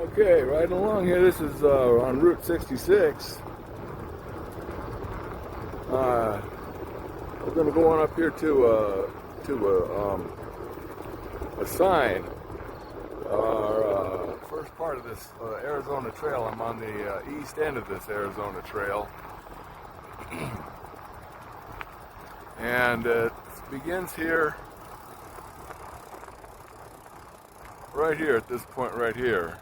Okay, riding along here. This is on Route 66. We're going to go on up here to a sign. Our first part of this Arizona Trail. I'm on the east end of this Arizona Trail, and it begins here, right here at this point right here.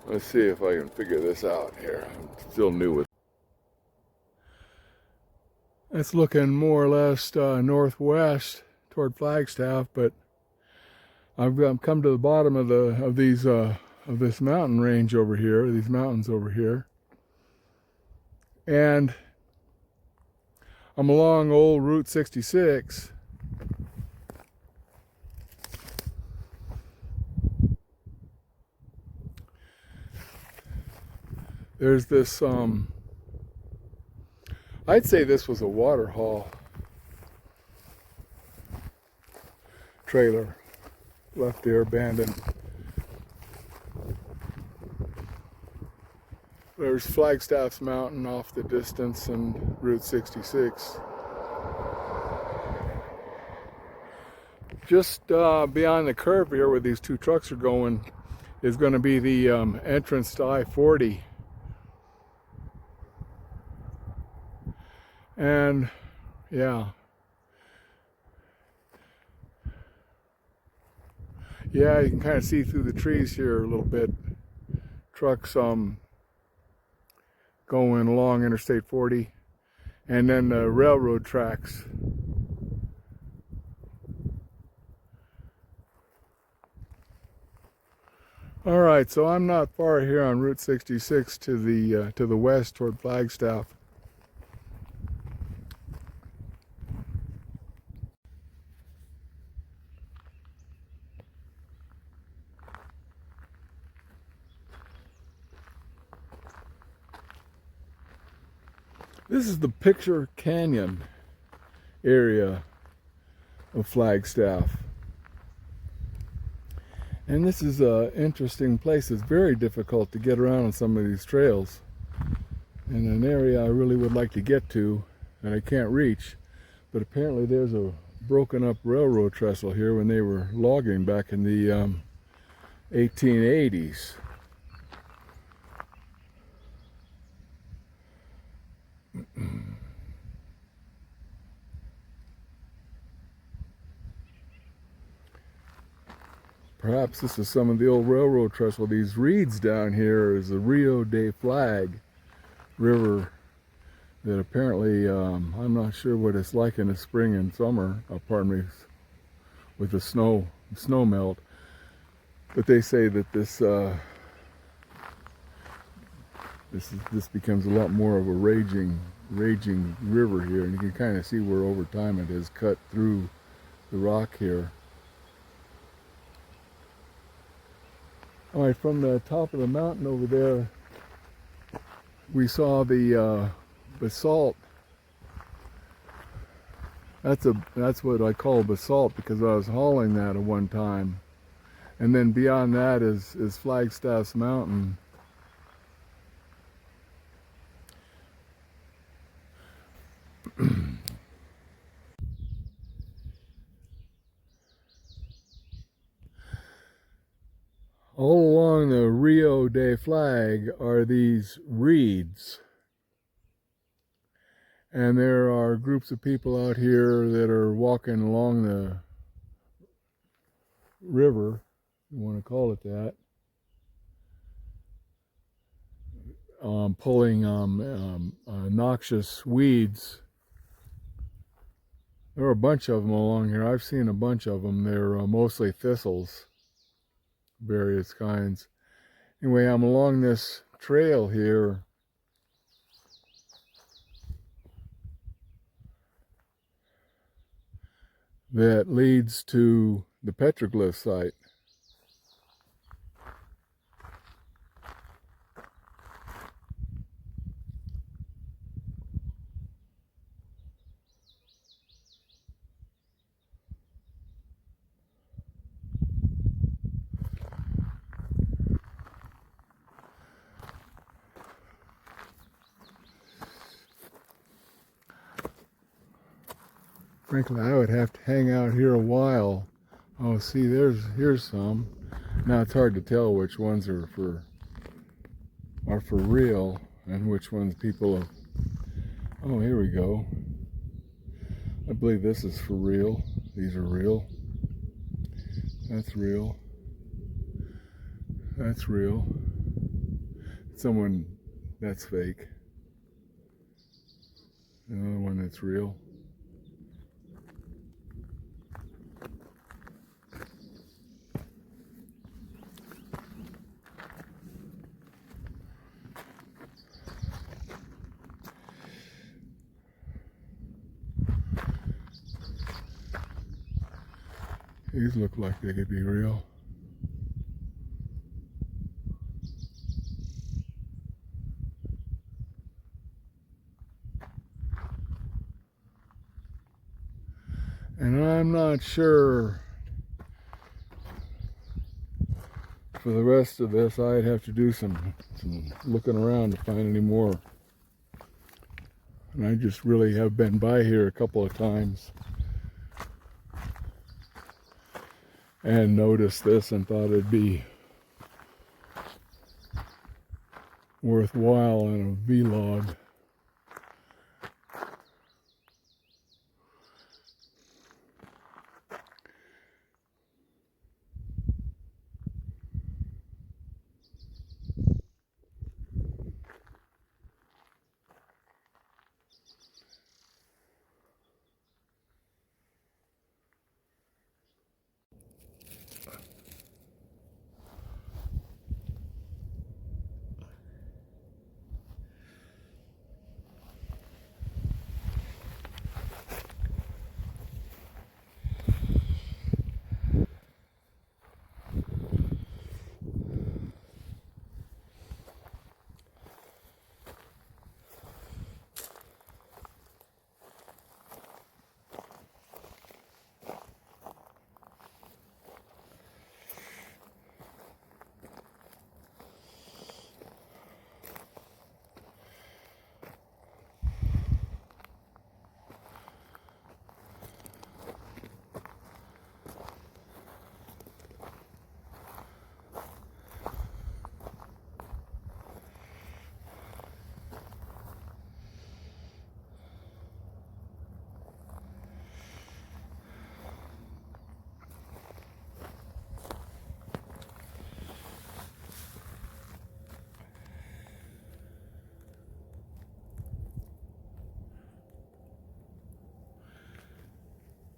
Let's see if I can figure this out here. I'm still new with it. It's looking more or less northwest toward Flagstaff, but I've come to the bottom of this mountain range over here, these mountains over here, and I'm along old Route 66. There's this, I'd say this was a water haul trailer left there abandoned. There's Flagstaff's Mountain off the distance and Route 66. Just beyond the curve here where these two trucks are going is going to be the entrance to I-40. And yeah, you can kind of see through the trees here a little bit. Trucks going along Interstate 40, and then the railroad tracks. All right, so I'm not far here on Route 66 to the west toward Flagstaff. This is the Picture Canyon area of Flagstaff. And this is an interesting place. It's very difficult to get around on some of these trails. And an area I really would like to get to, and I can't reach. But apparently there's a broken up railroad trestle here when they were logging back in the 1880s. Perhaps this is some of the old railroad trestle. These reeds down here is the Rio de Flag River that apparently, I'm not sure what it's like in the spring and summer, pardon me, with the snow melt. But they say that this becomes a lot more of a raging river here, and you can kind of see where over time it has cut through the rock here. All right, from the top of the mountain over there, we saw the basalt. That's what I call basalt because I was hauling that at one time. And then beyond that is Flagstaff's Mountain. All along the Rio de Flag are these reeds. And there are groups of people out here that are walking along the river, you want to call it that, pulling noxious weeds. There are a bunch of them along here. I've seen a bunch of them. They're mostly thistles, various kinds. Anyway, I'm along this trail here. That leads to the petroglyph site. Frankly, I would have to hang out here a while. Oh, see, here's some. Now it's hard to tell which ones are for real and which ones people have. Oh, here we go. I believe this is for real. These are real. That's real. That's real. Someone, that's fake. Another one that's real. These look like they could be real. And I'm not sure for the rest of this. I'd have to do some looking around to find any more. And I just really have been by here a couple of times and noticed this and thought it'd be worthwhile in a vlog.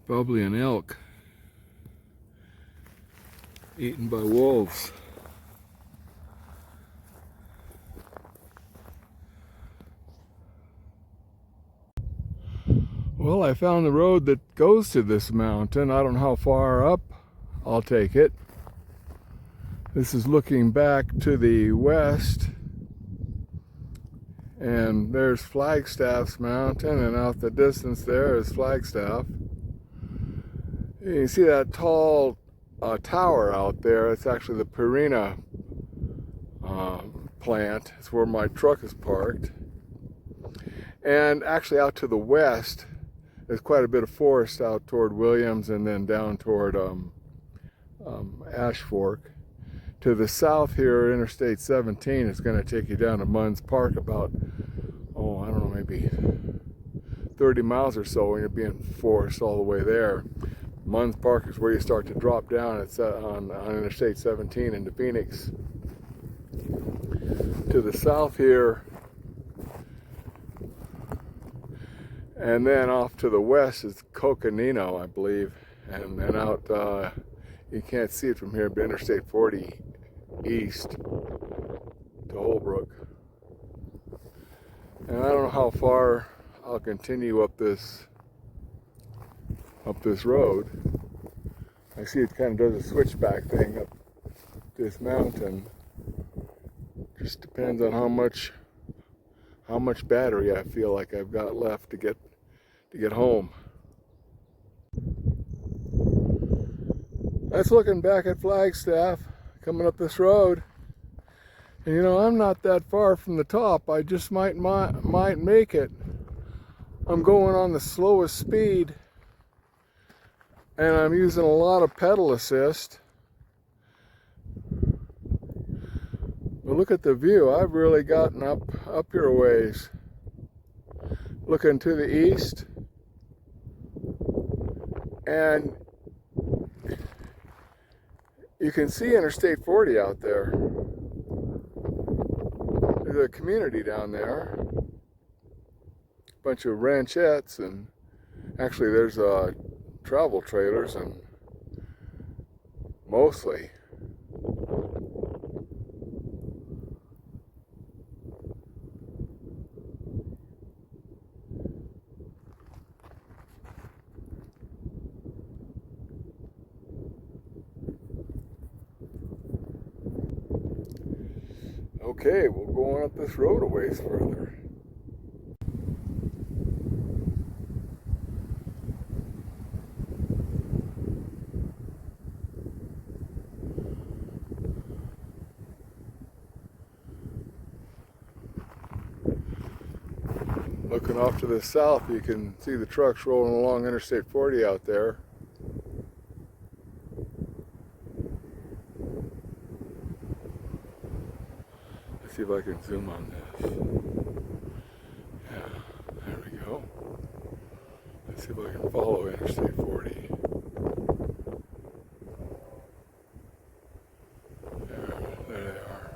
Probably an elk eaten by wolves. Well, I found the road that goes to this mountain. I don't know how far up. I'll take it. This is looking back to the west. And there's Flagstaff's mountain, and out the distance there is Flagstaff. You can see that tall tower out there. It's actually the Purina plant. It's where my truck is parked. And actually out to the west, there's quite a bit of forest out toward Williams and then down toward Ash Fork. To the south here, Interstate 17 is going to take you down to Munns Park about, oh, I don't know, maybe 30 miles or so, and you'll be in forest all the way there. Munns Park is where you start to drop down. It's on Interstate 17 into Phoenix. To the south here, and then off to the west is Coconino, I believe, and then out, you can't see it from here, but Interstate 40 east to Holbrook. And I don't know how far I'll continue up this road. I see it kind of does a switchback thing up this mountain. Just depends on how much battery I feel like I've got left to get home. That's looking back at Flagstaff, coming up this road. And you know, I'm not that far from the top. I just might make it. I'm going on the slowest speed And I'm using a lot of pedal assist. But look at the view. I've really gotten up here a ways. Looking to the east. And you can see Interstate 40 out there. There's a community down there. A bunch of ranchettes, and actually there's travel trailers, and mostly. Okay, we'll go on up this road a ways further. Looking off to the south, you can see the trucks rolling along Interstate 40 out there. Let's see if I can zoom on this. Yeah, there we go. Let's see if I can follow Interstate 40. There they are.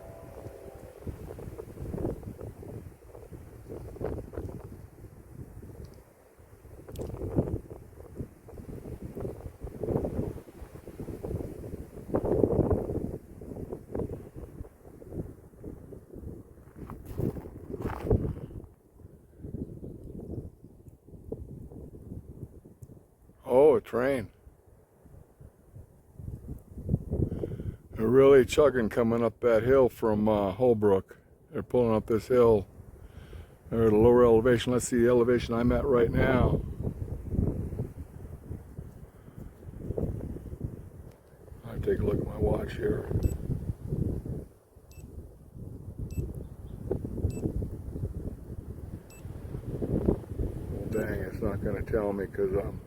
Oh, a train. They're really chugging coming up that hill from Holbrook. They're pulling up this hill. They're at a lower elevation. Let's see the elevation I'm at right now. I'll take a look at my watch here. Well, dang, it's not going to tell me because I'm...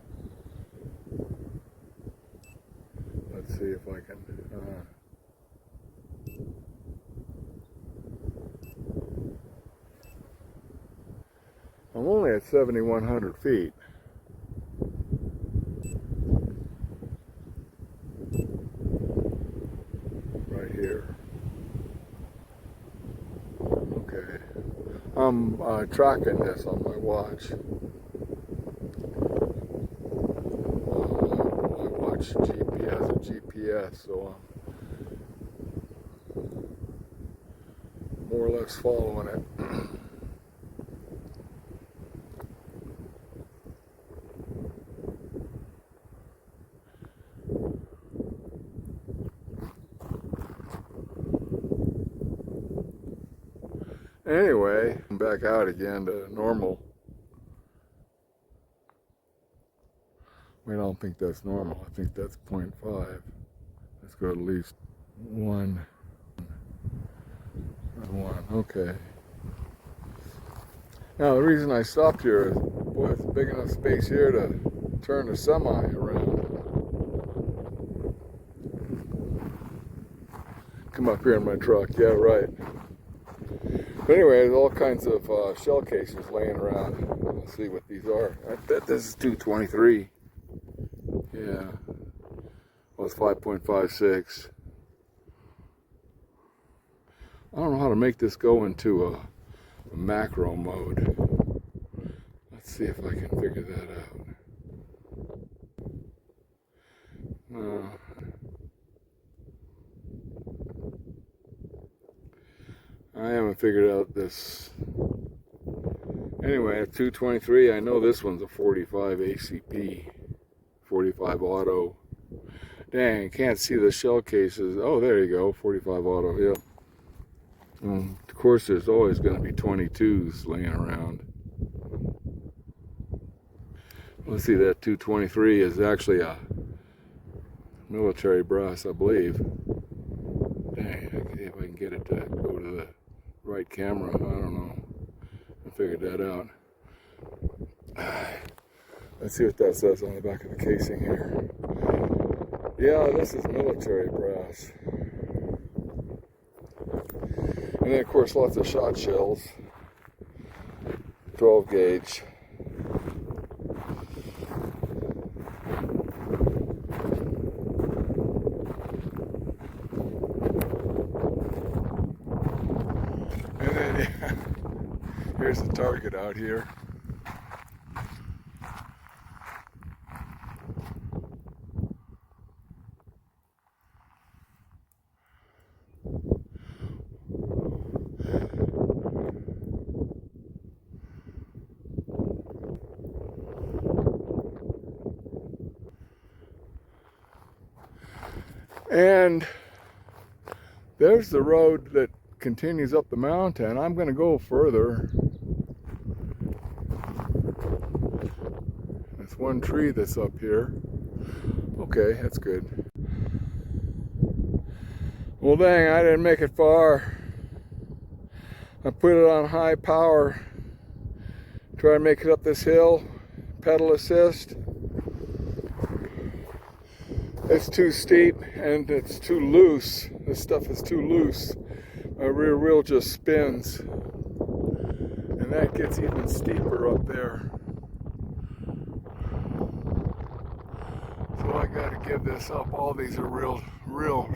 Let's see if I can... I'm only at 7,100 feet. Right here. Okay. I'm tracking this on my watch. My watch GPS, a GPS, so I'm more or less following it. Anyway, I'm back out again to normal. We don't think that's normal. I think that's 0.5. Let's go at least 1. Okay. Now the reason I stopped here is, boy, it's big enough space here to turn the semi around. Come up here in my truck. Yeah, right. But anyway, there's all kinds of shell cases laying around. Let's see what these are. I bet this is 223. Yeah. Well, it's 5.56. I don't know how to make this go into a macro mode. Let's see if I can figure that out. I haven't figured out this. Anyway, at 223, I know this one's a 45 ACP, 45 auto. Dang, can't see the shell cases. Oh, there you go, 45 auto, yeah. Of course, there's always going to be 22s laying around. Let's see, that 223 is actually a military brass, I believe. Dang, if I can get it to go to the right camera, I don't know. I figured that out. Let's see what that says on the back of the casing here. Yeah, this is military brass. And then, of course, lots of shot shells. 12 gauge. And then, yeah, here's the target out here. And there's the road that continues up the mountain. I'm going to go further. There's one tree that's up here. Okay, that's good. Well, dang, I didn't make it far. I put it on high power. Try to make it up this hill. Pedal assist. It's too steep and it's too loose. This stuff is too loose. My rear wheel just spins. And that gets even steeper up there. So I gotta give this up. All these are real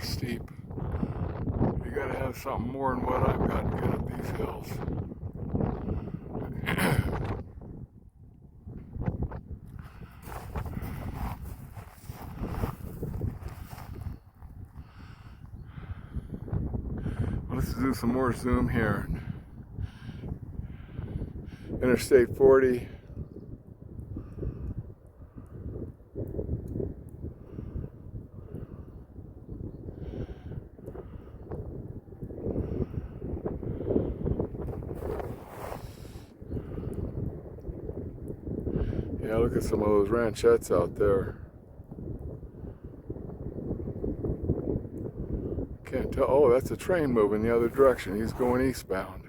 steep. You gotta have something more than what I've got to get up these hills. Let's do some more zoom here. Interstate 40. Yeah, look at some of those ranchettes out there. Can't tell. Oh, that's a train moving the other direction. He's going eastbound.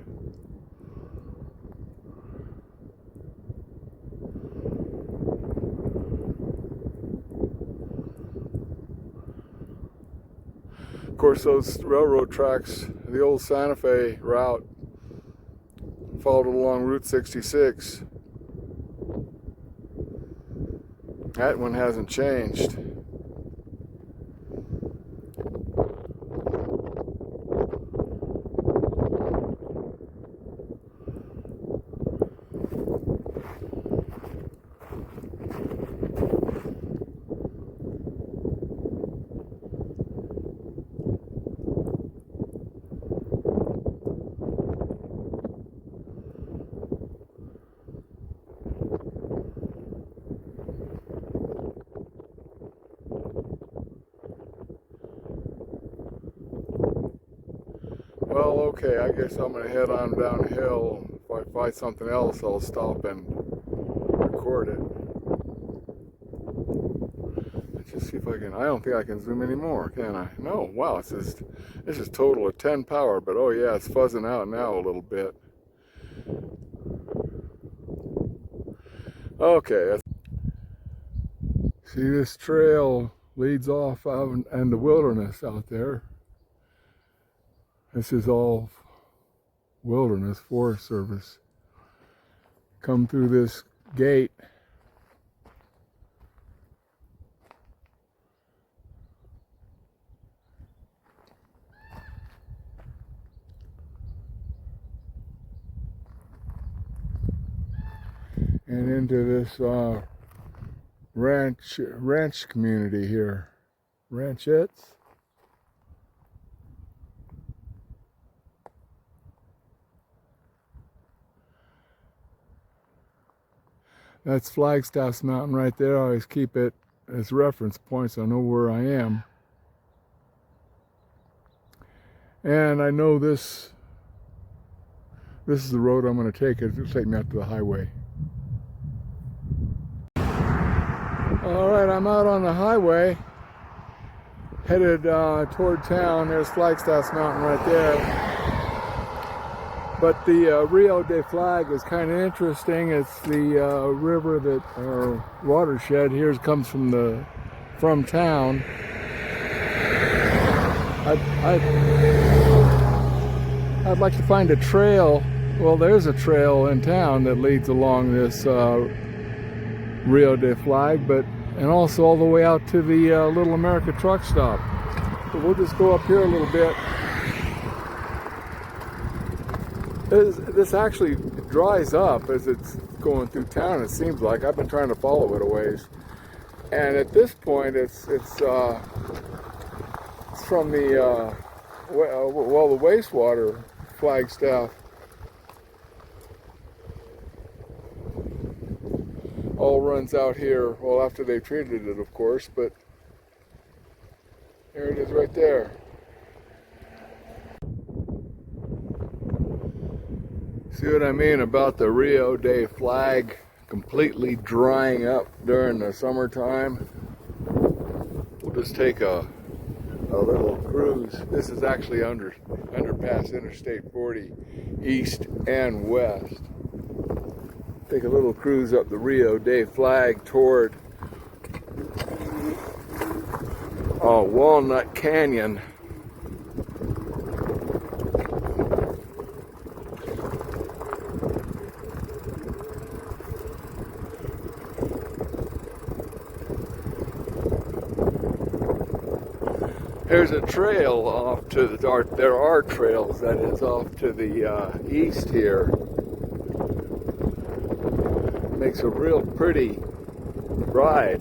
Of course, those railroad tracks, the old Santa Fe route, followed along Route 66. That one hasn't changed. Well, okay, I guess I'm gonna head on downhill. If I find something else, I'll stop and record it. Let's just see if I can. I don't think I can zoom anymore, can I? No. Wow, this is total of 10 power, but oh yeah, it's fuzzing out now a little bit. Okay. See, this trail leads off out in the wilderness out there. This is all wilderness, Forest Service. Come through this gate. And into this ranch community here. Ranchettes. That's Flagstaff's mountain right there. I always keep it as reference point so I know where I am. And I know this is the road I'm going to take. It'll take me out to the highway. All right, I'm out on the highway, headed toward town. There's Flagstaff's mountain right there. But the Rio de Flag is kind of interesting. It's the river that, or watershed here, comes from town. I'd like to find a trail. Well, there's a trail in town that leads along this Rio de Flag, and also all the way out to the Little America truck stop. So we'll just go up here a little bit. This actually dries up as it's going through town, it seems like. I've been trying to follow it a ways. And at this point, it's from the, the wastewater Flagstaff. All runs out here, well, after they treated it, of course, but there it is right there. See what I mean about the Rio de Flag completely drying up during the summertime? We'll just take a little cruise. This is actually underpass Interstate 40 east and west. Take a little cruise up the Rio de Flag toward Walnut Canyon. There's a trail off to there are trails, that is, off to the east here. Makes a real pretty ride.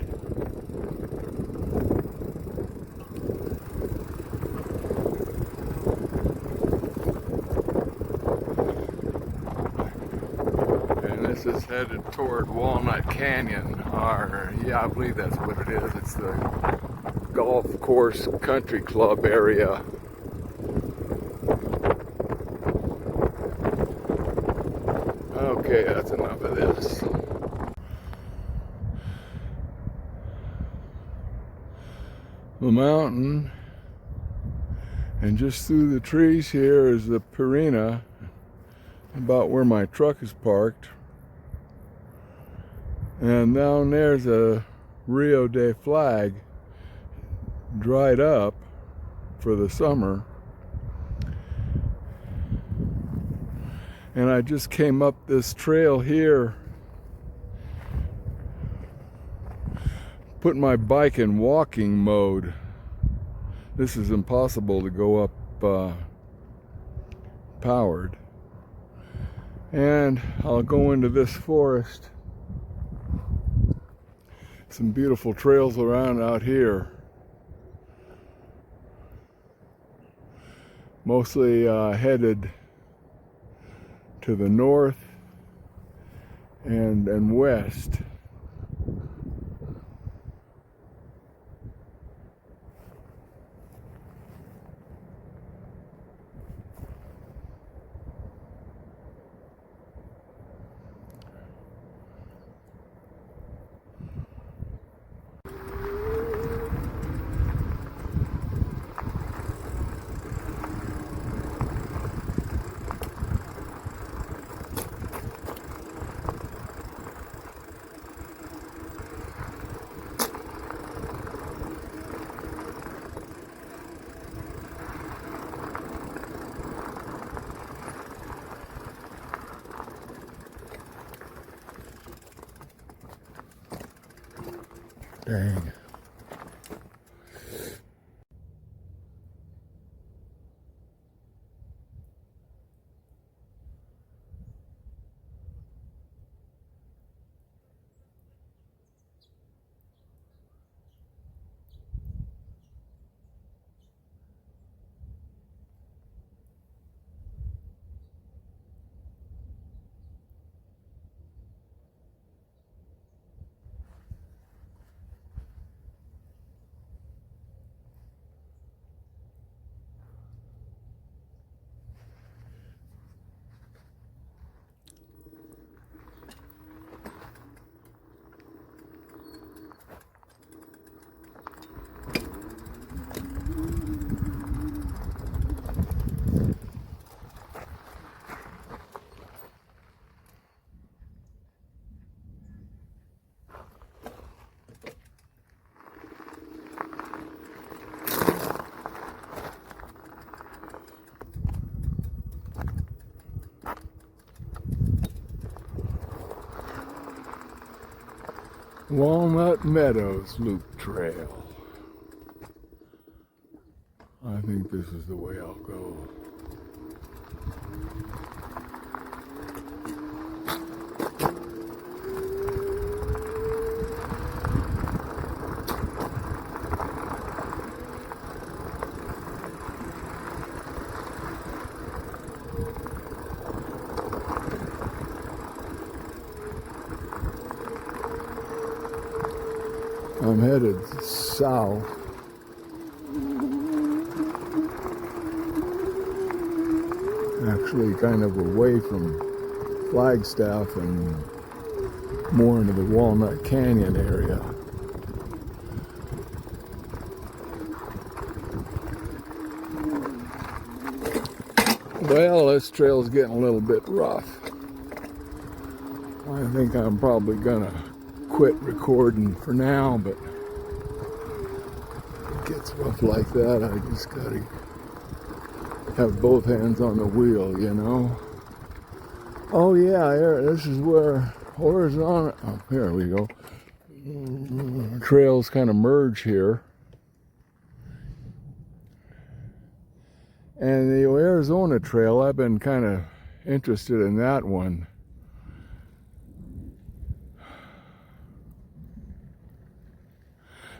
And this is headed toward Walnut Canyon, or yeah, I believe that's what it is. It's the golf course country club area. Okay, that's enough of this. The mountain, and just through the trees here is the Purina, about where my truck is parked. And down there's a Rio de Flag, dried up for the summer. And I just came up this trail here, put my bike in walking mode. This is impossible to go up powered. And I'll go into this forest. Some beautiful trails around out here. Mostly headed to the north and west. Dang. Walnut Meadows Loop Trail. I think this is the way I'll go. I'm headed south. Actually kind of away from Flagstaff and more into the Walnut Canyon area. Well, this trail's getting a little bit rough. I think I'm probably gonna quit recording for now, but it gets rough like that. I just gotta have both hands on the wheel, you know. Oh yeah, this is where horizontal, oh, here we go. Trails kind of merge here. And the Arizona Trail, I've been kind of interested in that one.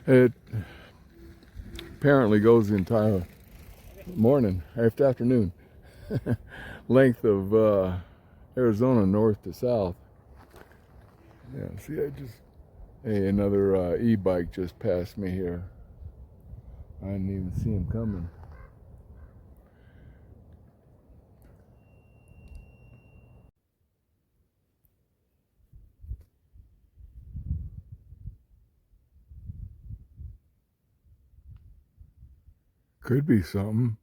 It apparently goes the entire morning, afternoon, length of Arizona north to south. Yeah, see, hey, another e-bike just passed me here. I didn't even see him coming. Could be something.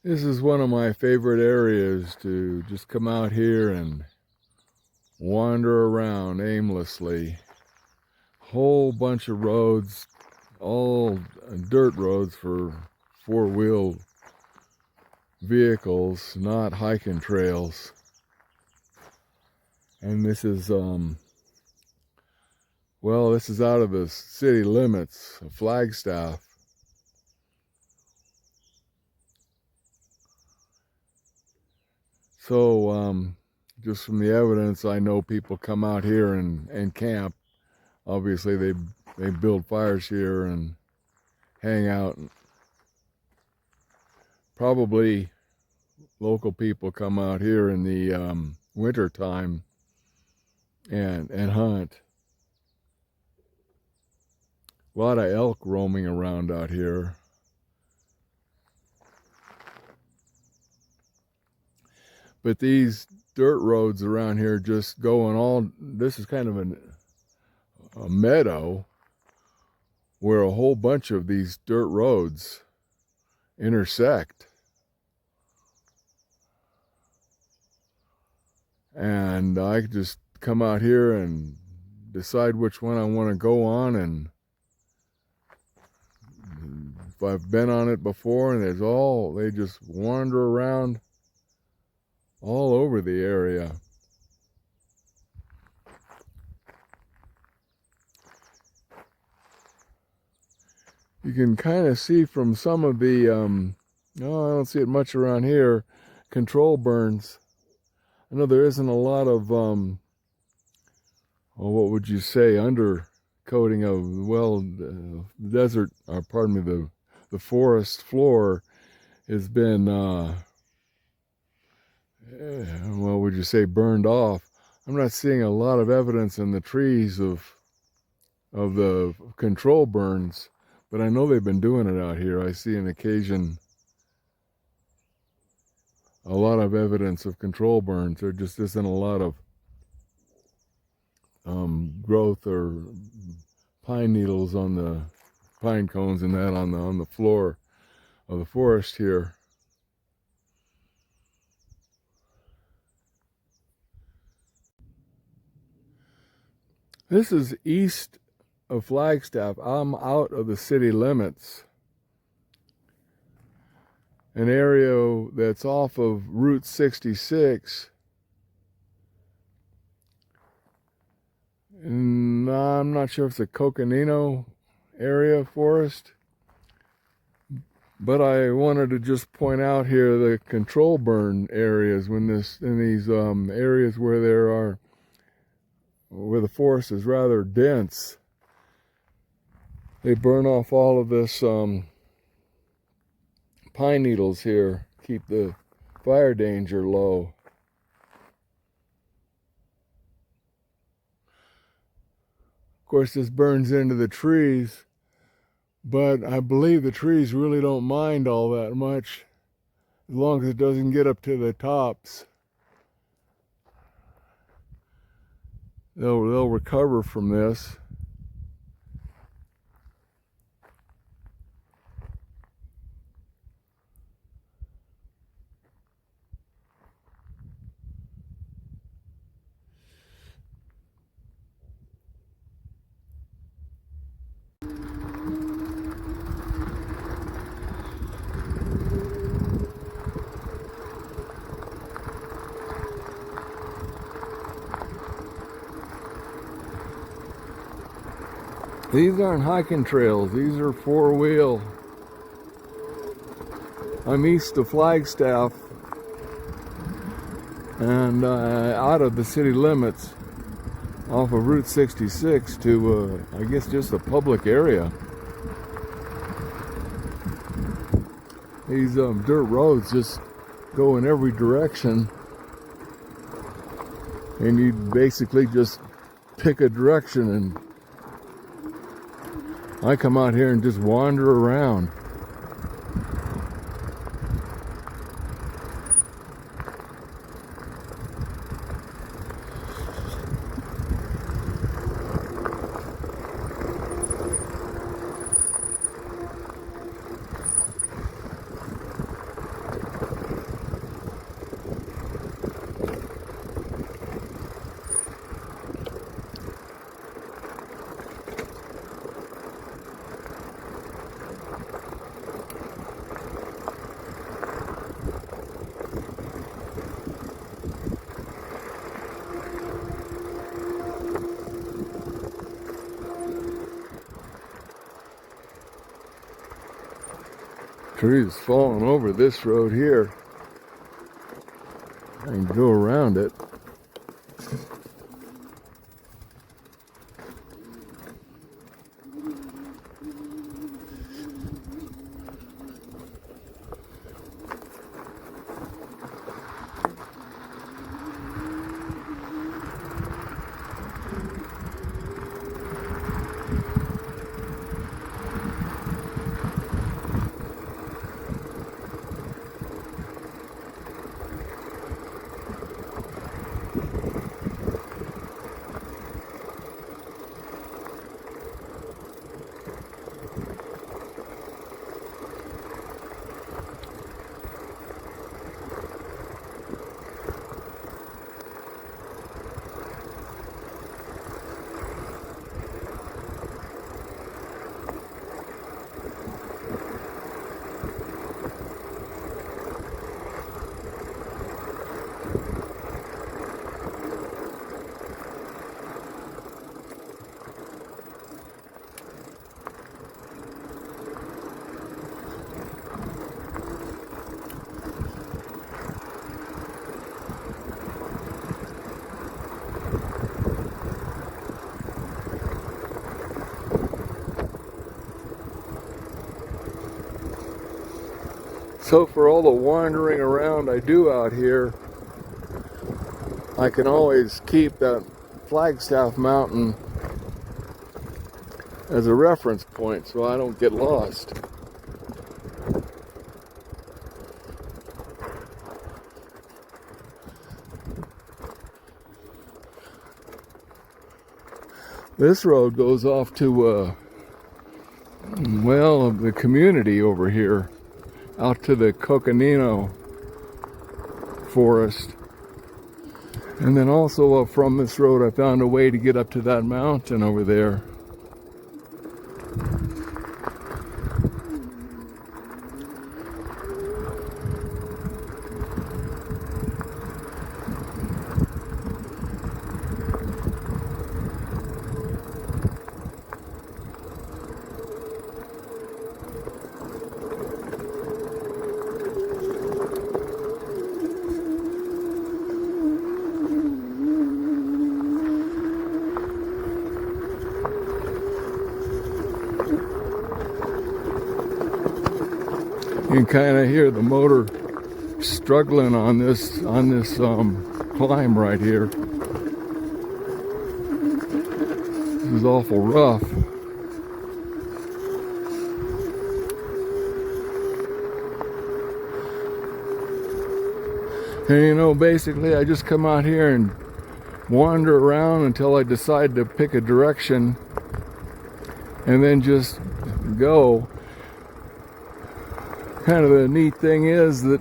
This is one of my favorite areas to just come out here and wander around aimlessly. Whole bunch of roads, all dirt roads for four-wheel vehicles, not hiking trails. And this is, well, this is out of the city limits of Flagstaff. So, just from the evidence, I know people come out here and camp. Obviously, they build fires here and hang out. Probably local people come out here in the winter time and hunt. A lot of elk roaming around out here. But these dirt roads around here just going all, this is kind of a meadow where a whole bunch of these dirt roads intersect. And I just come out here and decide which one I want to go on, and if I've been on it before, and they just wander around all over the area. You can kind of see from some of the, I don't see it much around here, control burns. I know there isn't a lot of, what would you say, undercoating of, well, the desert, or pardon me, the forest floor has been, what would you say, burned off. I'm not seeing a lot of evidence in the trees of the control burns, but I know they've been doing it out here. I see an occasion a lot of evidence of control burns. There just isn't a lot of growth or pine needles on the pine cones and that on the floor of the forest here. This is east of Flagstaff. I'm out of the city limits. An area that's off of Route 66. And I'm not sure if it's a Coconino area forest, but I wanted to just point out here the control burn areas in these areas where the forest is rather dense. They burn off all of this pine needles here, keep the fire danger low. Of course, this burns into the trees, but I believe the trees really don't mind all that much as long as it doesn't get up to the tops. They'll recover from this. These aren't hiking trails, these are four-wheel. I'm east of Flagstaff and out of the city limits off of Route 66 to, I guess, just a public area. These dirt roads just go in every direction, and you basically just pick a direction, and I come out here and just wander around. Trees falling over this road here. I can go around it. So for all the wandering around I do out here, I can always keep that Flagstaff Mountain as a reference point so I don't get lost. This road goes off to, well, the community over here, out to the Coconino forest. And then also from this road I found a way to get up to that mountain over there. You can kind of hear the motor struggling on this climb right here. This is awful rough. And you know, basically I just come out here and wander around until I decide to pick a direction and then just go. Kind of the neat thing is that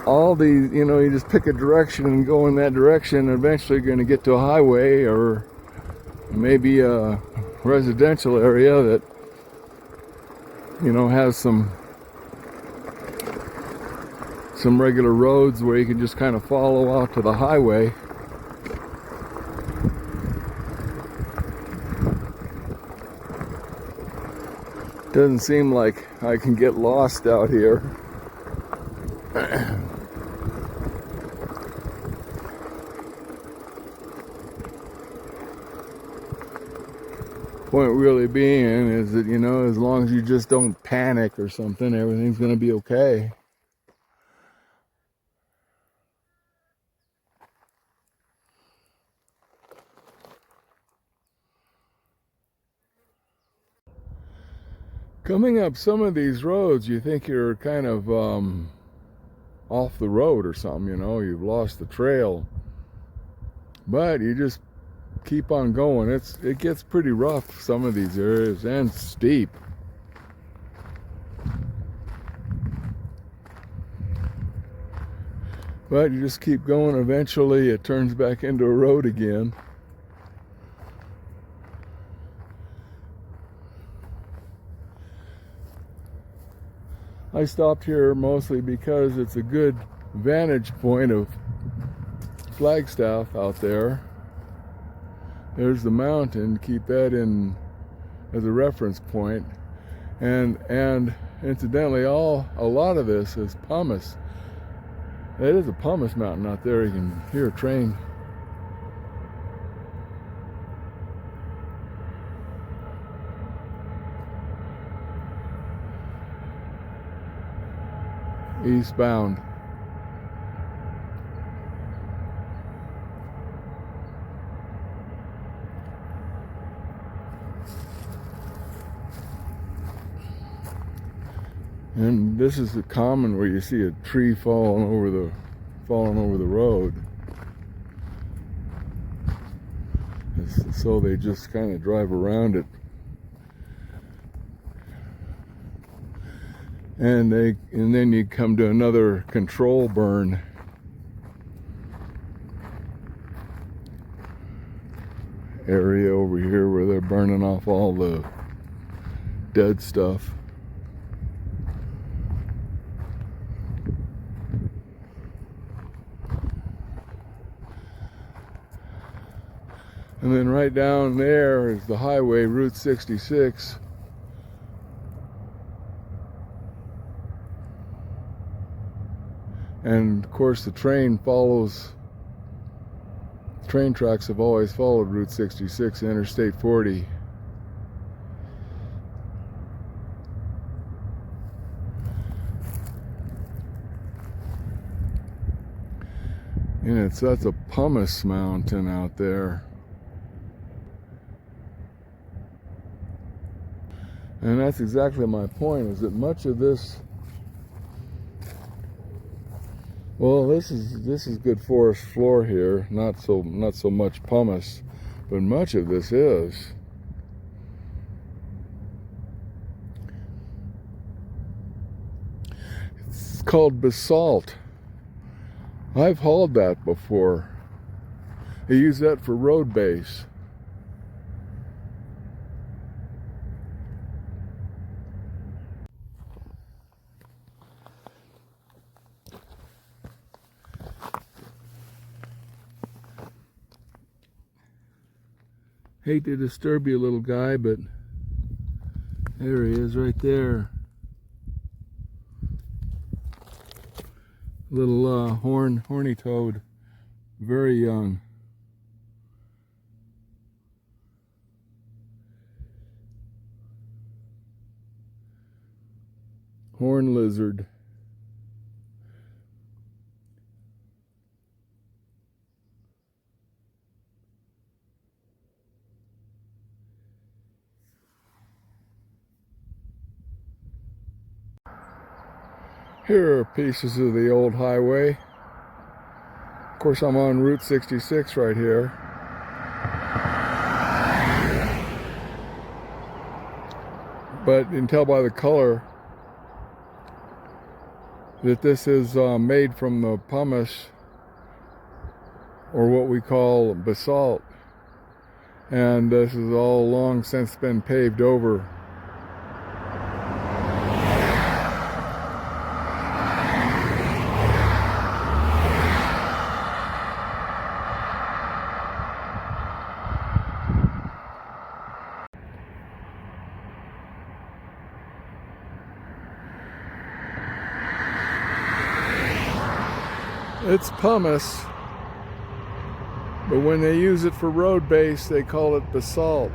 all these, you know, you just pick a direction and go in that direction, and eventually you're going to get to a highway or maybe a residential area that, you know, has some regular roads where you can just kind of follow out to the highway. Doesn't seem like I can get lost out here. Point really being is that, you know, as long as you just don't panic or something, everything's going to be okay. Coming up some of these roads, you think you're kind of off the road or something, you know, you've lost the trail. But you just keep on going. It gets pretty rough, some of these areas, and steep. But you just keep going. Eventually it turns back into a road again. I stopped here mostly because it's a good vantage point of Flagstaff out there. There's the mountain, keep that in as a reference point. And incidentally, a lot of this is pumice. It is a pumice mountain out there. You can hear a train. Eastbound. And this is the common where you see a tree falling over the road. So they just kind of drive around it. And then you come to another control burn area over here where they're burning off all the dead stuff. And then right down there is the highway, Route 66. And of course the train tracks have always followed Route 66, Interstate 40. That's a pumice mountain out there. And that's exactly my point, is that much of this, well, this is good forest floor here, not so much pumice, but much of this is. It's called basalt. I've hauled that before. I use that for road base. Hate to disturb you, little guy, but there he is right there. Little horny toad, very young. Horn lizard. Here are pieces of the old highway. Of course, I'm on Route 66 right here. But you can tell by the color that this is made from the pumice, or what we call basalt. And this is all long since been paved over. It's pumice, but when they use it for road base, they call it basalt.